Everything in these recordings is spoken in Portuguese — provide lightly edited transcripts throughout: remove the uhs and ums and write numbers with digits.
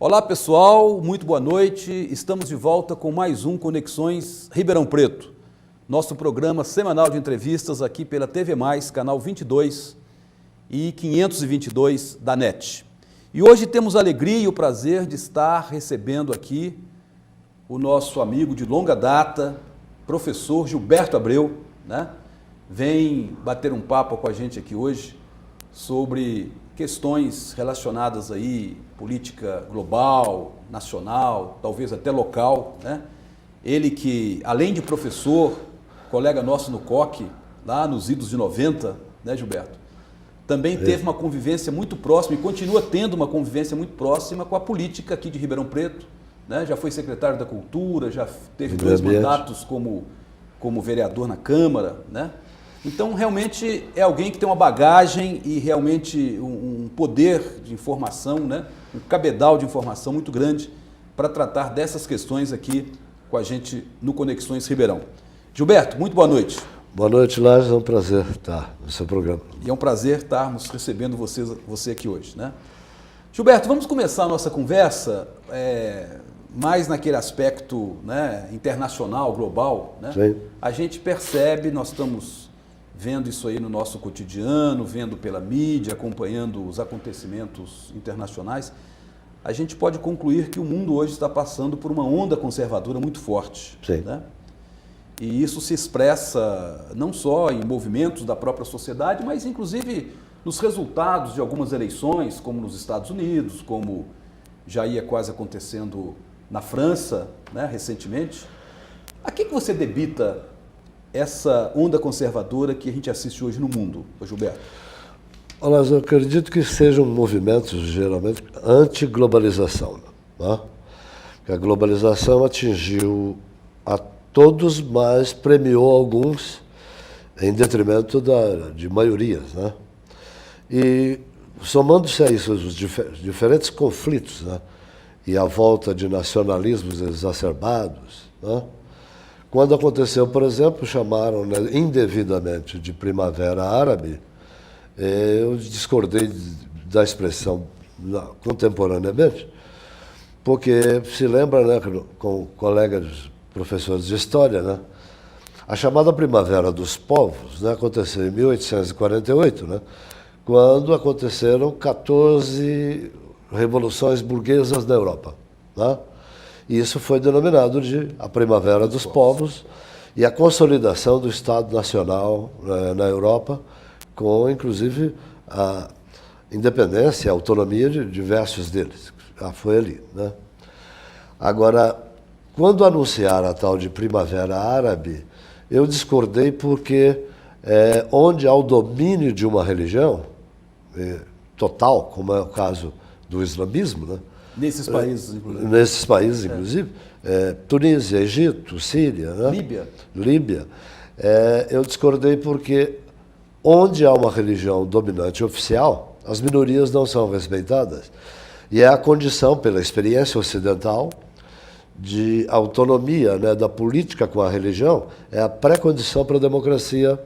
Olá pessoal, muito boa noite. Estamos de volta com mais um Conexões Ribeirão Preto. Nosso programa semanal de entrevistas aqui pela TV+, canal 22 e 522 da NET. E hoje temos a alegria e o prazer de estar recebendo aqui o nosso amigo de longa data, professor Gilberto Abreu, né? Vem bater um papo com a gente aqui hoje sobre questões relacionadas aí, política global, nacional, talvez até local, né? Ele que, além de professor, colega nosso no COC, lá nos idos de 90, né, Gilberto? Também teve uma convivência muito próxima e continua tendo uma convivência muito próxima com a política aqui de Ribeirão Preto, né? Já foi secretário da Cultura, já teve dois mandatos como vereador na Câmara, né? Então, realmente, é alguém que tem uma bagagem e realmente um poder de informação, né? Um cabedal de informação muito grande para tratar dessas questões aqui com a gente no Conexões Ribeirão. Gilberto, muito boa noite. Boa noite, Lages. É um prazer estar no seu programa. E é um prazer estarmos recebendo você aqui hoje, né? Gilberto, vamos começar a nossa conversa mais naquele aspecto, né, internacional, global, né? Sim. A gente percebe, nós estamos vendo isso aí no nosso cotidiano, vendo pela mídia, acompanhando os acontecimentos internacionais, a gente pode concluir que o mundo hoje está passando por uma onda conservadora muito forte. Sim. Né? E isso se expressa não só em movimentos da própria sociedade, mas inclusive nos resultados de algumas eleições, como nos Estados Unidos, como já ia quase acontecendo na França, né, recentemente. A que você debita essa onda conservadora que a gente assiste hoje no mundo, Gilberto? Olha, eu acredito que sejam movimentos, geralmente, anti-globalização. Né? Que a globalização atingiu a todos, mas premiou alguns em detrimento de maiorias. Né? E, somando-se a isso, os diferentes conflitos, né? E a volta de nacionalismos exacerbados, né? Quando aconteceu, por exemplo, chamaram, né, indevidamente de Primavera Árabe, eu discordei da expressão contemporaneamente, porque se lembra, né, com colegas professores de história, né, a chamada Primavera dos Povos, né, aconteceu em 1848, né, quando aconteceram 14 revoluções burguesas na Europa, né? E isso foi denominado de a Primavera dos Povos e a consolidação do Estado Nacional na Europa, com, inclusive, a independência, a autonomia de diversos deles. Foi ali, né? Agora, quando anunciaram a tal de Primavera Árabe, eu discordei porque onde há o domínio de uma religião total, como é o caso do islamismo, né? Nesses países, inclusive. Nesses países, inclusive. Tunísia, Egito, Síria. Né? Líbia. Eu discordei porque onde há uma religião dominante oficial, as minorias não são respeitadas. E é a condição, pela experiência ocidental, de autonomia, né, da política com a religião, é a pré-condição para a democracia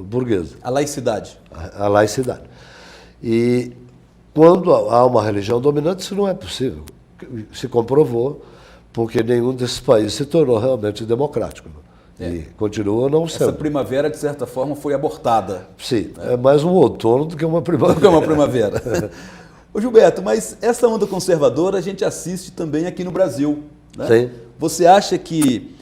burguesa. A laicidade. A laicidade. E quando há uma religião dominante, isso não é possível. Se comprovou, porque nenhum desses países se tornou realmente democrático. E continua não sendo. Essa primavera, de certa forma, foi abortada. Sim, é mais um outono do que uma primavera. Do que uma primavera. Ô Gilberto, mas essa onda conservadora a gente assiste também aqui no Brasil. Né? Sim. Você acha que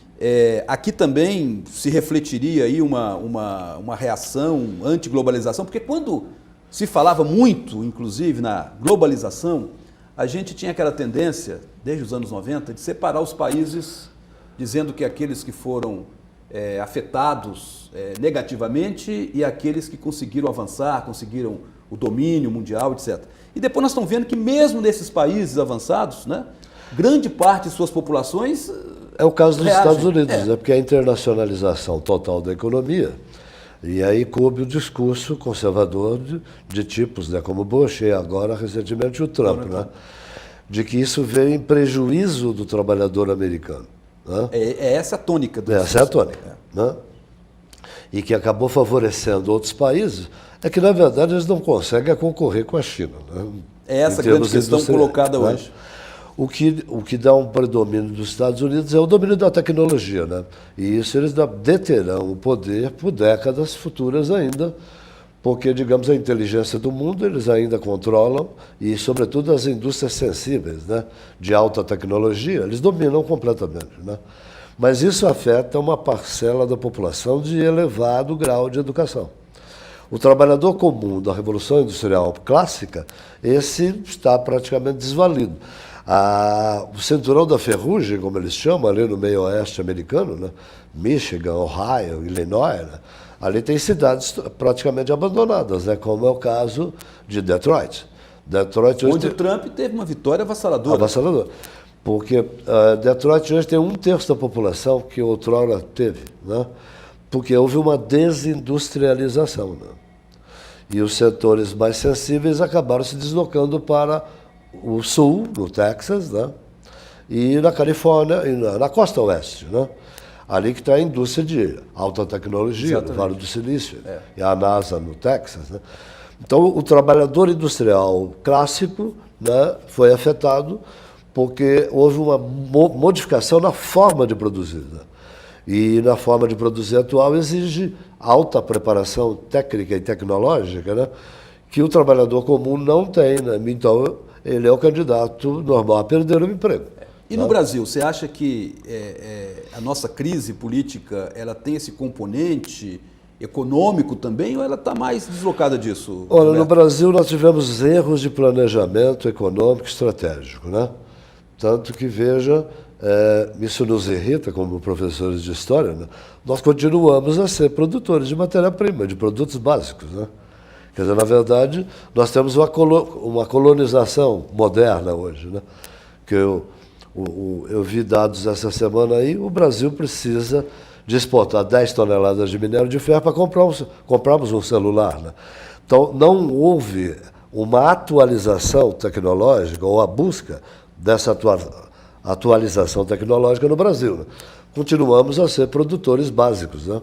aqui também se refletiria aí uma reação anti-globalização? Porque quando se falava muito, inclusive, na globalização, a gente tinha aquela tendência, desde os anos 90, de separar os países, dizendo que aqueles que foram afetados negativamente e aqueles que conseguiram avançar, conseguiram o domínio mundial, etc. E depois nós estamos vendo que mesmo nesses países avançados, né, grande parte de suas populações é o caso dos reagem. Estados Unidos, né, porque a internacionalização total da economia. E aí coube o discurso conservador de tipos, né, como Bush e agora, recentemente, o Trump, né, de que isso veio em prejuízo do trabalhador americano. Né? É essa a tônica do Essa é a tônica. Né? E que acabou favorecendo outros países, é que, na verdade, eles não conseguem concorrer com a China. Né? É essa a grande questão colocada hoje. O que dá um predomínio dos Estados Unidos é o domínio da tecnologia, né? E isso eles deterão o poder por décadas futuras ainda, porque, digamos, a inteligência do mundo eles ainda controlam e, sobretudo, as indústrias sensíveis, né, de alta tecnologia, eles dominam completamente, né? Mas isso afeta uma parcela da população de elevado grau de educação. O trabalhador comum da Revolução Industrial Clássica, esse está praticamente desvalido. O cinturão da ferrugem, como eles chamam, ali no meio oeste americano, né, Michigan, Ohio, Illinois, né, ali tem cidades praticamente abandonadas, né, como é o caso de Detroit. Onde o Trump teve uma vitória avassaladora. Avassaladora. Porque Detroit hoje tem 1/3 da população que outrora teve, né, porque houve uma desindustrialização, né, e os setores mais sensíveis acabaram se deslocando para o sul, no Texas, né, e na Califórnia, e na costa oeste, né, ali que está a indústria de alta tecnologia, exatamente, no Vale do Silício, e a NASA no Texas, né. Então, o trabalhador industrial clássico, né, foi afetado porque houve uma modificação na forma de produzir, né. E na forma de produzir atual exige alta preparação técnica e tecnológica, né, que o trabalhador comum não tem, né. Então, ele é o candidato normal a perder o emprego. E no Brasil, você acha que a nossa crise política ela tem esse componente econômico também ou ela está mais deslocada disso? Olha, Roberto? no Brasil nós tivemos erros de planejamento econômico e estratégico, né? Tanto que, veja, isso nos irrita como professores de história, né? Nós continuamos a ser produtores de matéria-prima, de produtos básicos, né? Quer dizer, na verdade, nós temos uma colonização moderna hoje, né? Que eu vi dados essa semana aí, o Brasil precisa de exportar 10 toneladas de minério de ferro para comprarmos um celular, né? Então, não houve uma atualização tecnológica ou a busca dessa atualização tecnológica no Brasil, né? Continuamos a ser produtores básicos, né?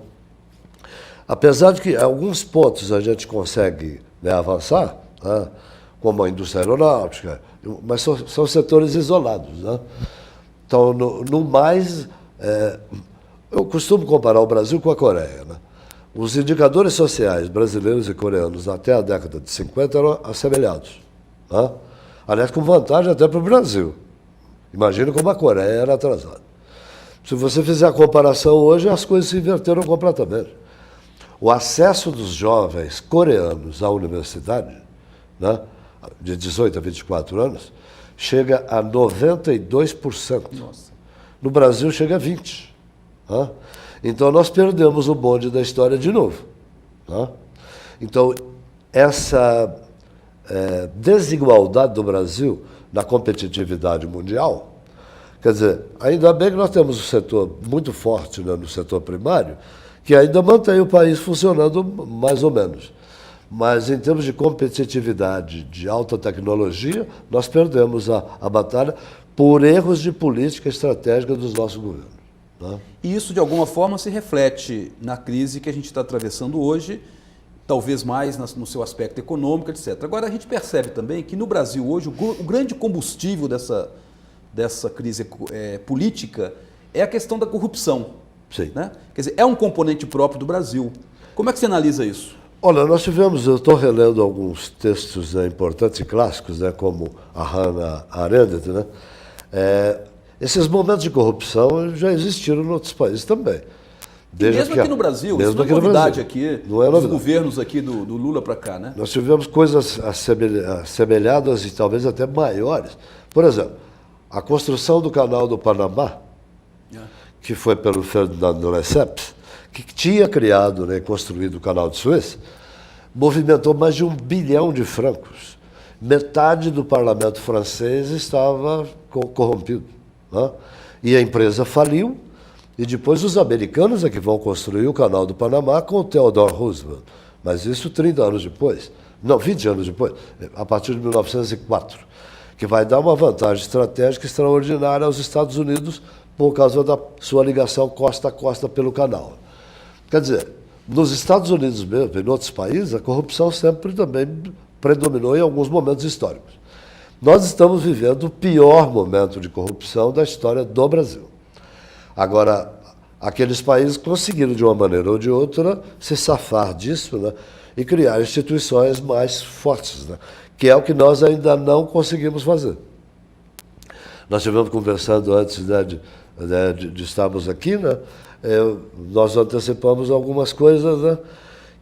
Apesar de que em alguns pontos a gente consegue, né, avançar, né, como a indústria aeronáutica, mas são setores isolados, né? Então, no mais, eu costumo comparar o Brasil com a Coreia, né? Os indicadores sociais brasileiros e coreanos até a década de 50 eram assemelhados, né? Aliás, com vantagem até para o Brasil. Imagina como a Coreia era atrasada. Se você fizer a comparação hoje, as coisas se inverteram completamente. O acesso dos jovens coreanos à universidade, né, de 18 a 24 anos, chega a 92%. Nossa. No Brasil chega a 20%. Né? Então nós perdemos o bonde da história de novo. Né? Então essa desigualdade do Brasil na competitividade mundial, quer dizer, ainda bem que nós temos um setor muito forte, né, no setor primário, que ainda mantém o país funcionando mais ou menos. Mas, em termos de competitividade, de alta tecnologia, nós perdemos a batalha por erros de política estratégica dos nossos governos. Né? E isso, de alguma forma, se reflete na crise que a gente está atravessando hoje, talvez mais no seu aspecto econômico, etc. Agora, a gente percebe também que, no Brasil, hoje, o grande combustível dessa crise política é a questão da corrupção. Sim. Né? Quer dizer, é um componente próprio do Brasil. Como é que você analisa isso? Olha, nós tivemos, eu estou relendo alguns textos, né, importantes e clássicos, né, como a Hannah Arendt, né? Esses momentos de corrupção já existiram em outros países também. Mesmo aqui no Brasil, isso não é novidade aqui, dos governos aqui do Lula para cá, né? Nós tivemos coisas assemelhadas e talvez até maiores. Por exemplo, a construção do canal do Panamá, que foi pelo Ferdinand Lesseps, que tinha criado, né, construído o canal de Suez, movimentou mais de 1 bilhão de francos. Metade do parlamento francês estava corrompido. Né? E a empresa faliu, e depois os americanos é que vão construir o canal do Panamá com o Theodore Roosevelt. Mas isso 30 anos depois. Não, 20 anos depois, a partir de 1904, que vai dar uma vantagem estratégica extraordinária aos Estados Unidos por causa da sua ligação costa a costa pelo canal. Quer dizer, nos Estados Unidos mesmo, em outros países, a corrupção sempre também predominou em alguns momentos históricos. Nós estamos vivendo o pior momento de corrupção da história do Brasil. Agora, aqueles países conseguiram, de uma maneira ou de outra, se safar disso, né, e criar instituições mais fortes, né, que é o que nós ainda não conseguimos fazer. Nós estivemos conversando antes, né, de estarmos aqui, né, nós antecipamos algumas coisas, né,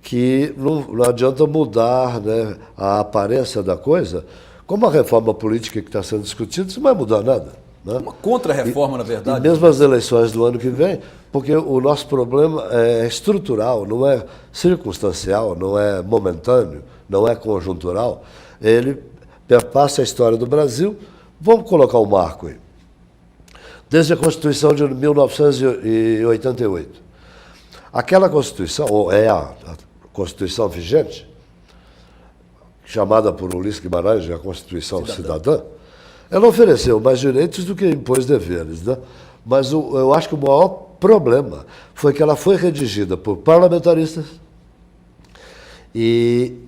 que não adianta mudar, né, a aparência da coisa. Como a reforma política que está sendo discutida, isso não vai mudar nada. Né? Uma contra-reforma, na verdade. E mesmo as eleições do ano que vem, porque o nosso problema é estrutural, não é circunstancial, não é momentâneo, não é conjuntural. Ele perpassa a história do Brasil. Vamos colocar um marco aí. Desde a Constituição de 1988. Aquela Constituição, ou é a Constituição vigente, chamada por Ulisses Guimarães de a Constituição Cidadã, ela ofereceu mais direitos do que impôs deveres, né? Mas eu acho que o maior problema foi que ela foi redigida por parlamentaristas e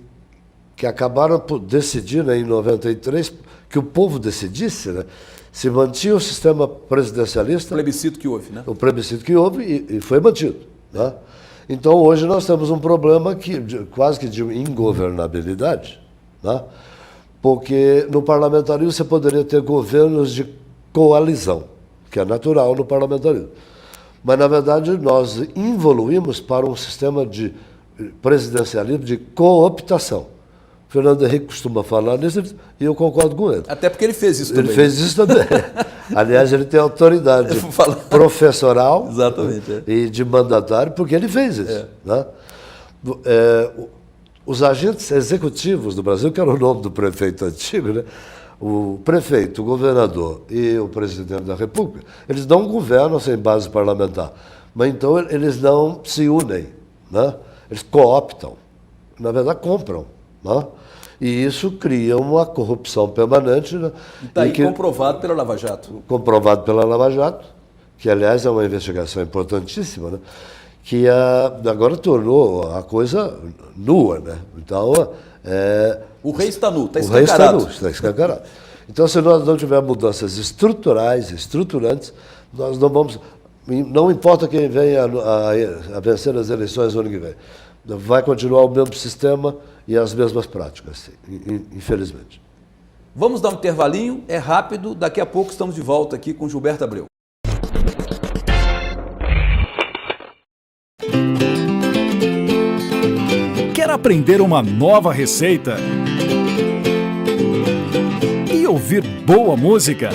que acabaram por decidir, né, em 93, que o povo decidisse, né, se mantinha o sistema presidencialista. O plebiscito que houve, né? O plebiscito que houve e foi mantido. Né? Então, hoje nós temos um problema quase que de ingovernabilidade, né? Porque no parlamentarismo você poderia ter governos de coalizão, que é natural no parlamentarismo. Mas, na verdade, nós evoluímos para um sistema de presidencialismo de cooptação. Fernando Henrique costuma falar nisso e eu concordo com ele. Até porque ele fez isso também. Ele fez isso também. Aliás, ele tem autoridade professoral e de mandatário, porque ele fez isso. Né? Os agentes executivos do Brasil, que era o nome do prefeito antigo, né? O prefeito, o governador e o presidente da República, eles não governam sem base parlamentar. Mas então eles não se unem, né? Eles cooptam, na verdade compram. Né? E isso cria uma corrupção permanente. Né? Está aí comprovado pela Lava Jato. Comprovado pela Lava Jato, que aliás é uma investigação importantíssima, né? Que agora tornou a coisa nua. Né? Então, o rei está nu, está escancarado. escancarado. O rei está nu, está escancarado. Então, se nós não tivermos mudanças estruturais, estruturantes, nós não vamos... Não importa quem venha a vencer as eleições no ano que vem. Vai continuar o mesmo sistema e as mesmas práticas, infelizmente. Vamos dar um intervalinho, é rápido, daqui a pouco estamos de volta aqui com Gilberto Abreu. Quer aprender uma nova receita? E ouvir boa música?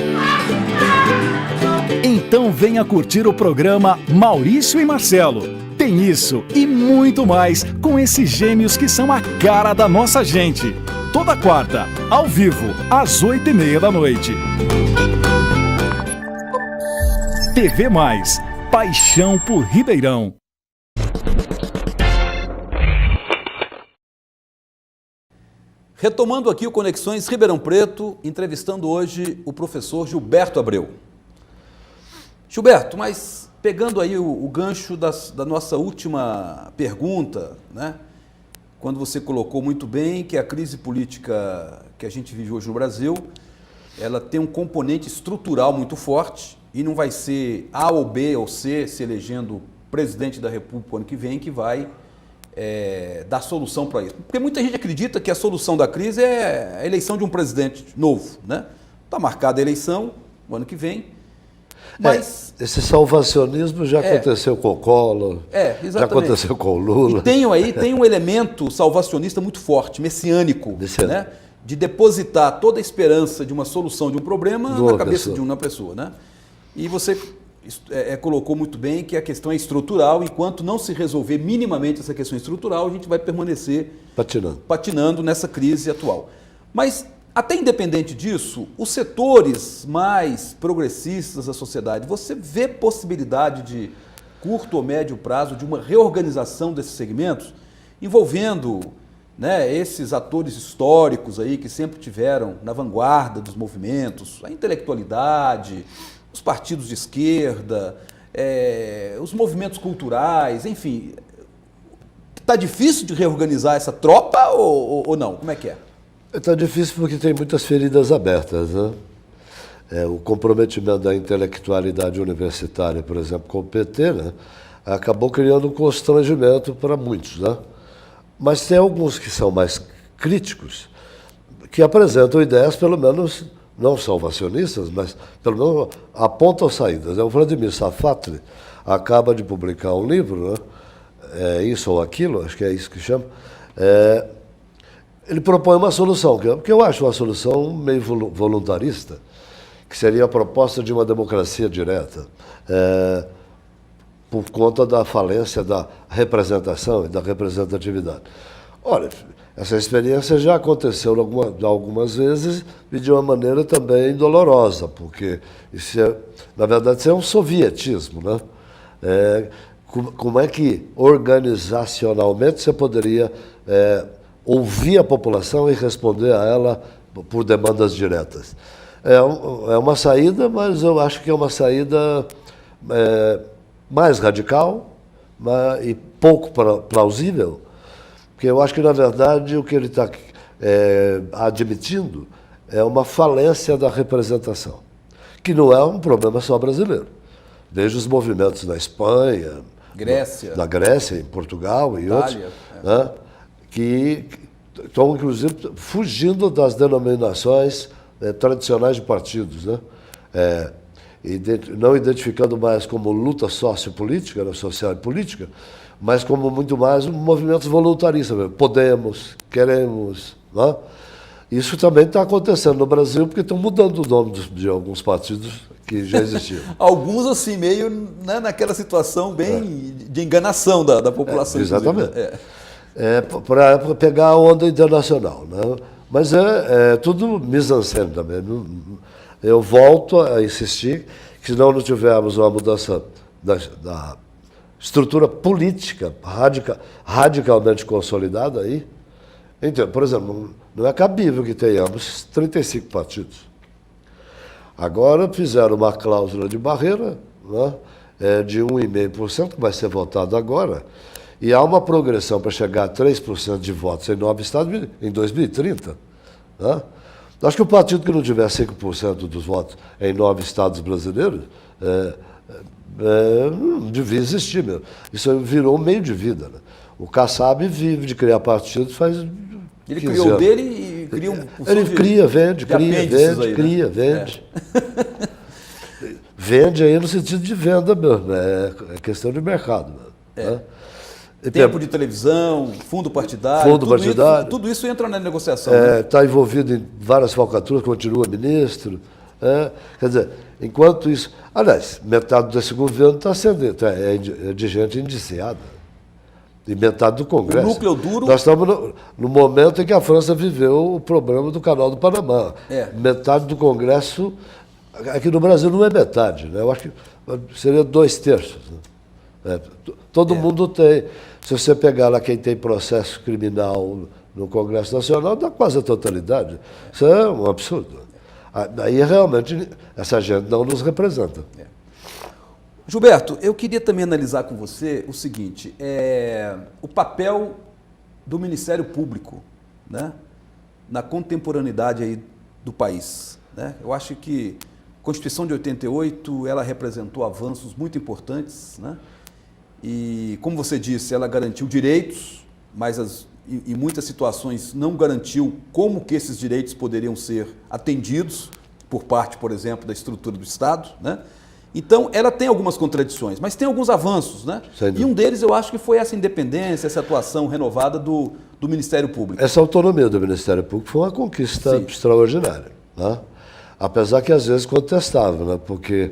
Então venha curtir o programa Maurício e Marcelo. Tem isso e muito mais com esses gêmeos que são a cara da nossa gente. Toda quarta, ao vivo, às 8h30 da noite. TV Mais, paixão por Ribeirão. Retomando aqui o Conexões Ribeirão Preto, entrevistando hoje o professor Gilberto Abreu. Gilberto, mas pegando aí o gancho da nossa última pergunta, né? Quando você colocou muito bem que a crise política que a gente vive hoje no Brasil, ela tem um componente estrutural muito forte e não vai ser A ou B ou C se elegendo presidente da República ano que vem que vai dar solução para isso. Porque muita gente acredita que a solução da crise é a eleição de um presidente novo, né? Está marcada a eleição o ano que vem. Mas esse salvacionismo já aconteceu com o Collor, já aconteceu com o Lula. E tem um elemento salvacionista muito forte, messiânico, né? De depositar toda a esperança de uma solução de um problema na cabeça de uma pessoa. Né? E você colocou muito bem que a questão é estrutural, enquanto não se resolver minimamente essa questão estrutural, a gente vai permanecer patinando nessa crise atual. Mas até independente disso, os setores mais progressistas da sociedade, você vê possibilidade de curto ou médio prazo de uma reorganização desses segmentos, envolvendo, né, esses atores históricos aí que sempre tiveram na vanguarda dos movimentos, a intelectualidade, os partidos de esquerda, os movimentos culturais, enfim. Está difícil de reorganizar essa tropa ou não? Como é que é? Está difícil porque tem muitas feridas abertas, né? O comprometimento da intelectualidade universitária, por exemplo, com o PT, né, acabou criando um constrangimento para muitos, né? Mas tem alguns que são mais críticos, que apresentam ideias, pelo menos, não salvacionistas, mas pelo menos apontam saídas. O Vladimir Safatli acaba de publicar um livro, né? Isso ou Aquilo, acho que é isso que chama. Ele propõe uma solução, que eu acho uma solução meio voluntarista, que seria a proposta de uma democracia direta, por conta da falência da representação e da representatividade. Olha, essa experiência já aconteceu algumas vezes e de uma maneira também dolorosa, porque isso na verdade isso é um sovietismo, né? Como é que organizacionalmente você poderia ouvir a população e responder a ela por demandas diretas? É uma saída, mas eu acho que é uma saída mais radical e pouco plausível, porque eu acho que, na verdade, o que ele está admitindo é uma falência da representação, que não é um problema só brasileiro. Desde os movimentos na Espanha, na Grécia, em Portugal e Itália, outros, né, que estão, inclusive, fugindo das denominações tradicionais de partidos, né? Não identificando mais como luta sociopolítica, social e política, mas como muito mais movimentos voluntaristas. Podemos, queremos. Né? Isso também está acontecendo no Brasil, porque estão mudando o nome de alguns partidos que já existiam. Alguns, assim, meio, né, naquela situação bem de enganação da população. Exatamente. Para pegar a onda internacional. Né? Mas é tudo mise-en-scène também. Eu volto a insistir que, se não tivermos uma mudança da estrutura política radicalmente consolidada aí, então, por exemplo, não é cabível que tenhamos 35 partidos. Agora fizeram uma cláusula de barreira, né, de 1,5%, que vai ser votado agora, e há uma progressão para chegar a 3% de votos em 9 estados em 2030. Né? Acho que o partido que não tiver 5% dos votos em 9 estados brasileiros não devia existir mesmo. Isso virou um meio de vida. Né? O Kassab vive de criar partidos faz 15 Ele criou anos. O dele e cria um... Ele cria, vende, vende. Vende aí no sentido de venda mesmo, é questão de mercado. Né? Tempo de televisão, fundo partidário. Tudo isso entra na negociação. Está envolvido em várias falcatruas, continua ministro. Quer dizer, enquanto isso... Aliás, metade desse governo está sendo de gente indiciada. E metade do Congresso. O núcleo duro... Nós estamos no momento em que a França viveu o problema do Canal do Panamá. Metade do Congresso... Aqui no Brasil não é metade, né? Eu acho que seria 2/3. Né? Todo mundo tem... Se você pegar lá quem tem processo criminal no Congresso Nacional, dá quase a totalidade. Isso é um absurdo. Aí realmente essa gente não nos representa. Gilberto, eu queria também analisar com você o seguinte, o papel do Ministério Público, né, na contemporaneidade aí do país. Né? Eu acho que a Constituição de 88 ela representou avanços muito importantes, né? E, como você disse, ela garantiu direitos, mas em muitas situações não garantiu como que esses direitos poderiam ser atendidos por parte, por exemplo, da estrutura do Estado, né? Então, ela tem algumas contradições, mas tem alguns avanços, né? E um deles eu acho que foi essa independência, essa atuação renovada do Ministério Público. Essa autonomia do Ministério Público foi uma conquista extraordinária, né? Apesar que às vezes contestava, né? Porque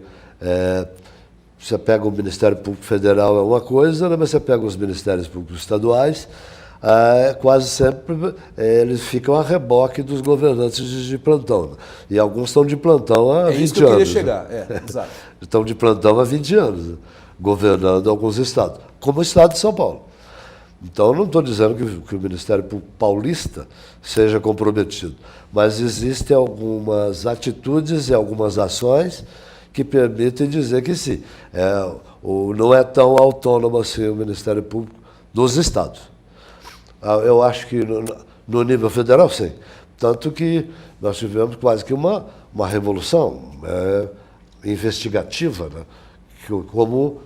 você pega o Ministério Público Federal é uma coisa, né? Mas você pega os Ministérios Públicos Estaduais, quase sempre eles ficam a reboque dos governantes de plantão. Né? E alguns estão de plantão há 20 anos. É isso que eu queria chegar, exato. Estão de plantão há 20 anos, né? Governando alguns estados, como o estado de São Paulo. Então, não estou dizendo que o Ministério Público paulista seja comprometido, mas existem algumas atitudes e algumas ações que permitem dizer que sim, não é tão autônomo assim o Ministério Público dos estados. Eu acho que No nível federal, sim. Tanto que nós tivemos quase que uma revolução investigativa, né? Como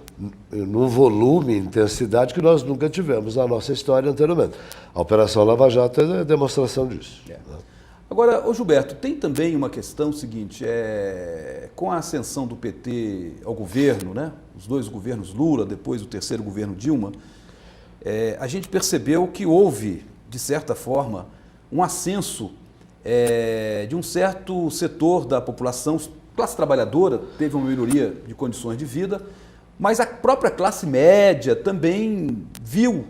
num volume e intensidade que nós nunca tivemos na nossa história anteriormente. A Operação Lava Jato é demonstração disso. Né? Agora, ô Gilberto, tem também uma questão seguinte, com a ascensão do PT ao governo, né? Os dois governos Lula, depois o terceiro governo Dilma, a gente percebeu que houve, de certa forma, um ascenso de um certo setor da população, classe trabalhadora, teve uma melhoria de condições de vida, mas a própria classe média também viu,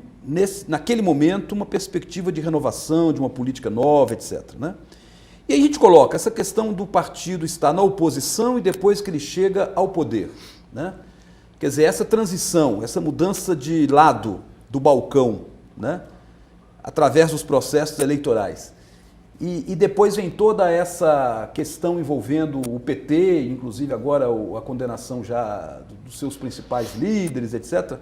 naquele momento, uma perspectiva de renovação, de uma política nova, etc. Né? E aí a gente coloca essa questão do partido estar na oposição e depois que ele chega ao poder. Né? Quer dizer, essa transição, essa mudança de lado do balcão, né? Através dos processos eleitorais. E depois vem toda essa questão envolvendo o PT, inclusive agora a condenação já dos seus principais líderes, etc.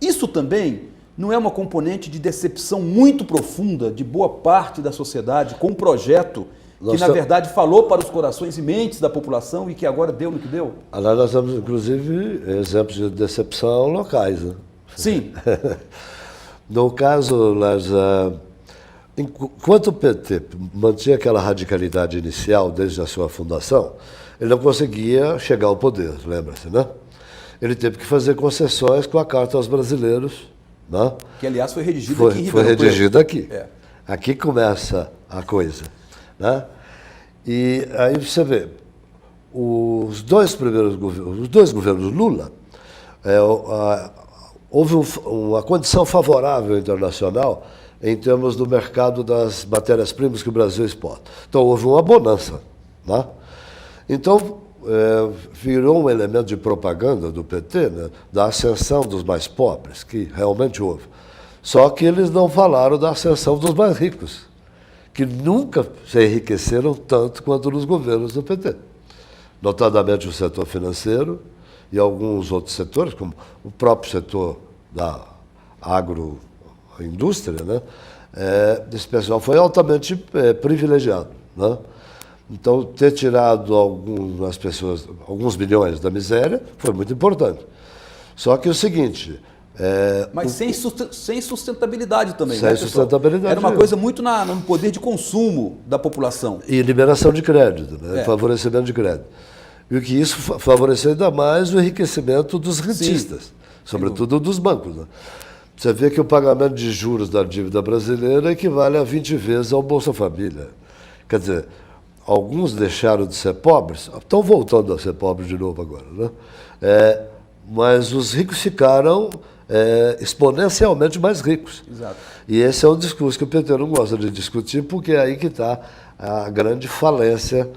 Isso também não é uma componente de decepção muito profunda de boa parte da sociedade com um projeto que, na verdade, falou para os corações e mentes da população e que agora deu no que deu? Lá nós temos, inclusive, exemplos de decepção locais. Né? Sim. No caso, enquanto o PT mantinha aquela radicalidade inicial desde a sua fundação, ele não conseguia chegar ao poder, lembra-se, né? Ele teve que fazer concessões com a Carta aos Brasileiros, né? Que, aliás, foi redigida aqui em Ribeirão Foi redigida aqui. É. Aqui começa a coisa, né? E aí você vê, os dois governos Lula, houve uma condição favorável internacional em termos do mercado das matérias-primas que o Brasil exporta. Então, houve uma bonança. Né? Então, virou um elemento de propaganda do PT, né, da ascensão dos mais pobres, que realmente houve. Só que eles não falaram da ascensão dos mais ricos, que nunca se enriqueceram tanto quanto nos governos do PT. Notadamente o setor financeiro e alguns outros setores, como o próprio setor da agroindústria, né? Esse pessoal foi altamente privilegiado. Né? Então, ter tirado alguns bilhões da miséria foi muito importante. Só que o seguinte... Mas sem sustentabilidade também, sem, né, sustentabilidade. Era uma coisa muito no poder de consumo da população. E liberação de crédito, né? Favorecimento de crédito. E o que isso favoreceu ainda mais o enriquecimento dos rentistas, sim, sobretudo dos bancos. Né? Você vê que o pagamento de juros da dívida brasileira equivale a 20 vezes ao Bolsa Família. Quer dizer, alguns deixaram de ser pobres, estão voltando a ser pobres de novo agora, né? Mas os ricos ficaram exponencialmente mais ricos. Exato. E esse é um discurso que o PT não gosta de discutir, porque é aí que está a grande falência.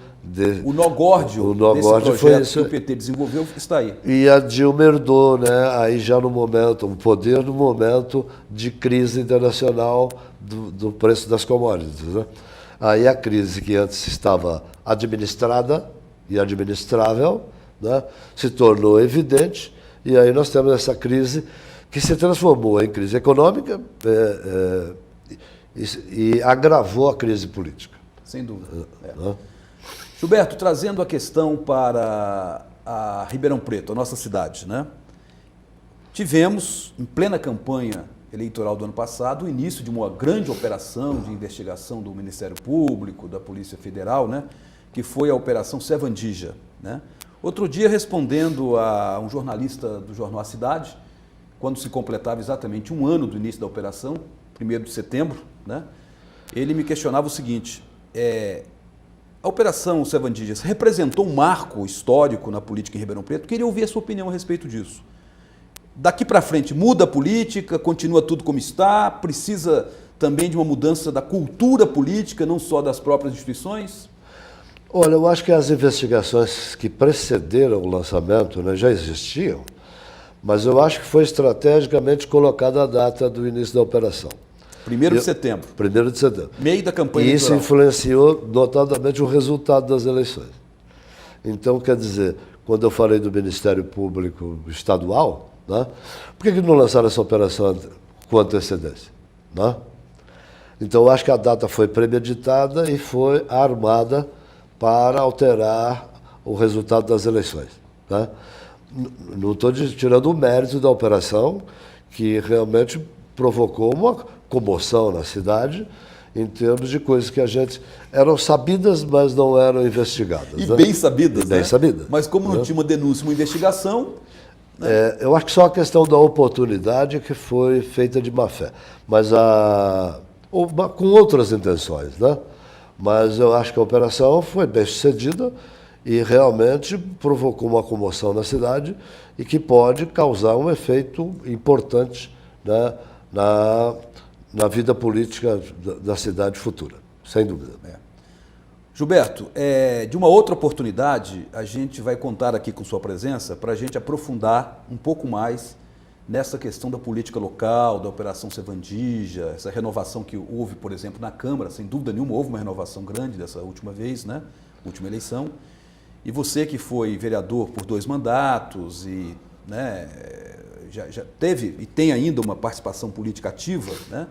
O nó górdio desse projeto que o PT desenvolveu está aí. E a Dilma herdou, né, aí já no momento, o poder no momento de crise internacional do preço das commodities. Né? Aí a crise que antes estava administrada e administrável, né, se tornou evidente, e aí nós temos essa crise que se transformou em crise econômica e agravou a crise política. Sem dúvida. Gilberto, trazendo a questão para a Ribeirão Preto, a nossa cidade, né? Tivemos, em plena campanha eleitoral do ano passado, o início de uma grande operação de investigação do Ministério Público, da Polícia Federal, né? Que foi a Operação Sevandija, né? Outro dia, respondendo a um jornalista do jornal A Cidade, quando se completava exatamente um ano do início da operação, 1º de setembro, né? Ele me questionava o seguinte: a Operação Sevandijas representou um marco histórico na política em Ribeirão Preto? Queria ouvir a sua opinião a respeito disso. Daqui para frente, muda a política, continua tudo como está, precisa também de uma mudança da cultura política, não só das próprias instituições? Olha, eu acho que as investigações que precederam o lançamento, né, já existiam, mas eu acho que foi estrategicamente colocada a data do início da operação. 1º de setembro. 1º de setembro. Meio da campanha eleitoral. E isso influenciou notadamente o resultado das eleições. Então, quer dizer, quando eu falei do Ministério Público Estadual, né, por que não lançaram essa operação com antecedência? Né? Então, eu acho que a data foi premeditada e foi armada para alterar o resultado das eleições. Tá? Não estou tirando o mérito da operação, que realmente provocou uma comoção na cidade, em termos de coisas que a gente eram sabidas, mas não eram investigadas. E né? bem sabidas, E bem né? sabidas. Mas como não né? tinha uma denúncia, uma investigação, Eu acho que só a questão da oportunidade que foi feita de má fé, mas com outras intenções, né? Mas eu acho que a operação foi bem sucedida e realmente provocou uma comoção na cidade e que pode causar um efeito importante, né, na vida política da cidade futura, sem dúvida. Gilberto, de uma outra oportunidade, a gente vai contar aqui com sua presença para a gente aprofundar um pouco mais nessa questão da política local, da Operação Sevandija, essa renovação que houve, por exemplo, na Câmara, sem dúvida nenhuma, houve uma renovação grande dessa última vez, né? Última eleição. E você que foi vereador por 2 mandatos e né, já teve e tem ainda uma participação política ativa, né?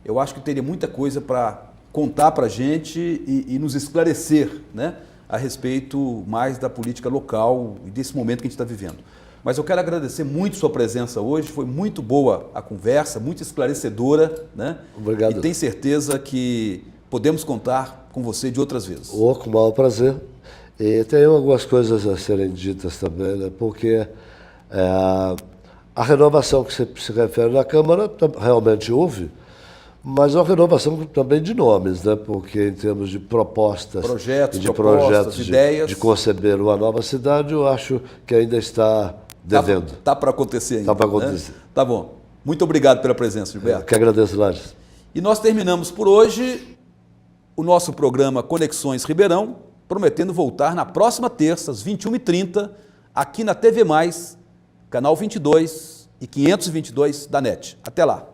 Eu acho que teria muita coisa para contar para a gente e nos esclarecer, né, a respeito mais da política local e desse momento que a gente está vivendo. Mas eu quero agradecer muito sua presença hoje, foi muito boa a conversa, muito esclarecedora, né? Obrigado. E tenho certeza que podemos contar com você de outras vezes. Com o maior prazer. E tem algumas coisas a serem ditas também, né? Porque a renovação que você se refere na Câmara realmente houve, mas é uma renovação também de nomes, né? Porque em termos de propostas, projetos, de ideias, de conceber uma nova cidade, eu acho que ainda está devendo. Tá para acontecer ainda. Tá para acontecer. Né? Tá bom. Muito obrigado pela presença, Gilberto. Eu que agradeço, Lages. E nós terminamos por hoje o nosso programa Conexões Ribeirão, prometendo voltar na próxima terça, às 21h30, aqui na TV+, canal 22 e 522 da NET. Até lá.